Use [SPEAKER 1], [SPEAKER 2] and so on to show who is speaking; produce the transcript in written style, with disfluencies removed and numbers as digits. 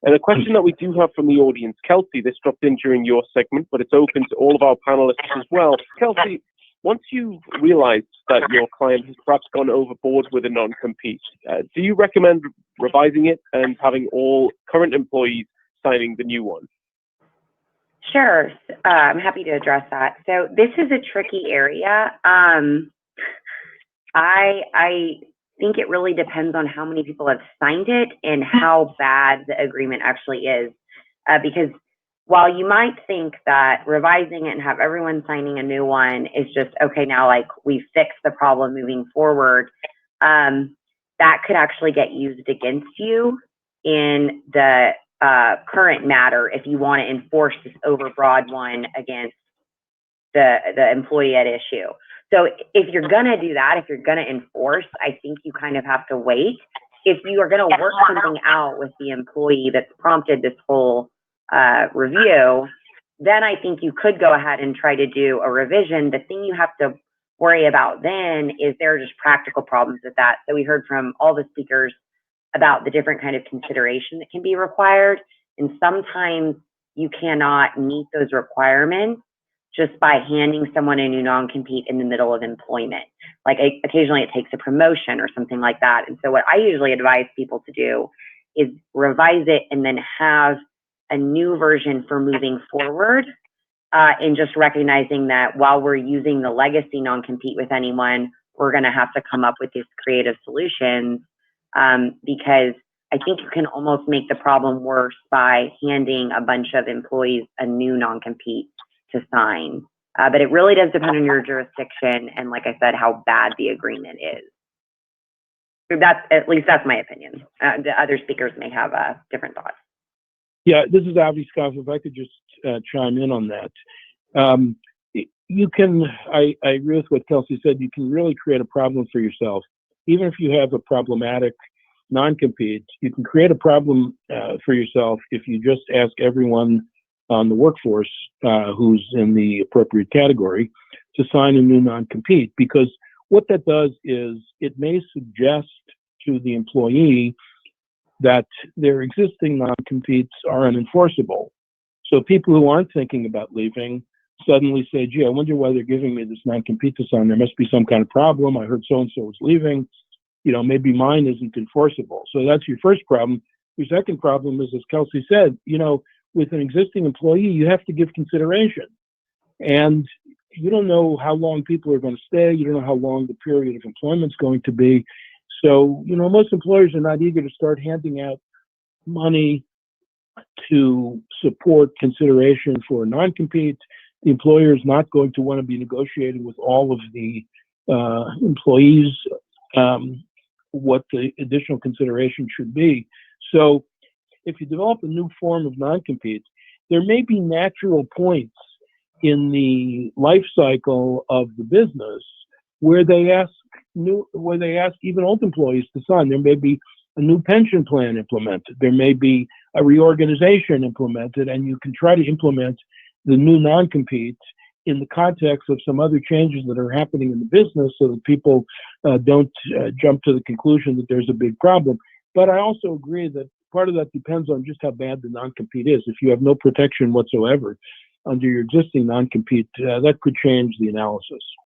[SPEAKER 1] And a question that we do have from the audience, Kelsey, this dropped in during your segment, but it's open to all of our panelists as well. Kelsey, once you've realized that your client has perhaps gone overboard with a non-compete, do you recommend revising it and having all current employees signing the new one?
[SPEAKER 2] Sure. I'm happy to address that. So this is a tricky area. I think it really depends on how many people have signed it and how bad the agreement actually is. Because while you might think that revising it and have everyone signing a new one is just, okay, now like we fixed the problem moving forward, that could actually get used against you in the current matter if you want to enforce this overbroad one against the employee at issue. So if you're going to do that, if you're going to enforce, I think you kind of have to wait. If you are going to work something out with the employee that's prompted this whole review, then I think you could go ahead and try to do a revision. The thing you have to worry about then is there are just practical problems with that. So we heard from all the speakers about the different kind of consideration that can be required. And sometimes you cannot meet those requirements just by handing someone a new non-compete in the middle of employment. Like occasionally it takes a promotion or something like that. And so what I usually advise people to do is revise it and then have a new version for moving forward, and just recognizing that while we're using the legacy non-compete with anyone, we're gonna have to come up with these creative solutions, because I think you can almost make the problem worse by handing a bunch of employees a new non-compete to sign. But it really does depend on your jurisdiction and, like I said, how bad the agreement is. At least that's my opinion. The other speakers may have different thoughts.
[SPEAKER 3] Yeah, this is Avi Scoff. If I could just chime in on that. You can, I agree with what Kelsey said, you can really create a problem for yourself. Even if you have a problematic non-compete, you can create a problem for yourself if you just ask everyone on the workforce who's in the appropriate category to sign a new non-compete, because what that does is it may suggest to the employee that their existing non-competes are unenforceable. So people who aren't thinking about leaving suddenly say, gee, I wonder why they're giving me this non-compete to sign. There must be some kind of problem. I heard so-and-so was leaving. You know, maybe mine isn't enforceable. So that's your first problem. Your second problem is, as Kelsey said, you know, with an existing employee, you have to give consideration. And you don't know how long people are going to stay. You don't know how long the period of employment is going to be. So, you know, most employers are not eager to start handing out money to support consideration for a non-compete. The employer is not going to want to be negotiating with all of the employees what the additional consideration should be. So if you develop a new form of non-compete, there may be natural points in the life cycle of the business where they ask even old employees to sign. There may be a new pension plan implemented. There may be a reorganization implemented, and you can try to implement the new non-compete in the context of some other changes that are happening in the business so that people don't jump to the conclusion that there's a big problem. But I also agree that part of that depends on just how bad the non-compete is. If you have no protection whatsoever under your existing non-compete, that could change the analysis.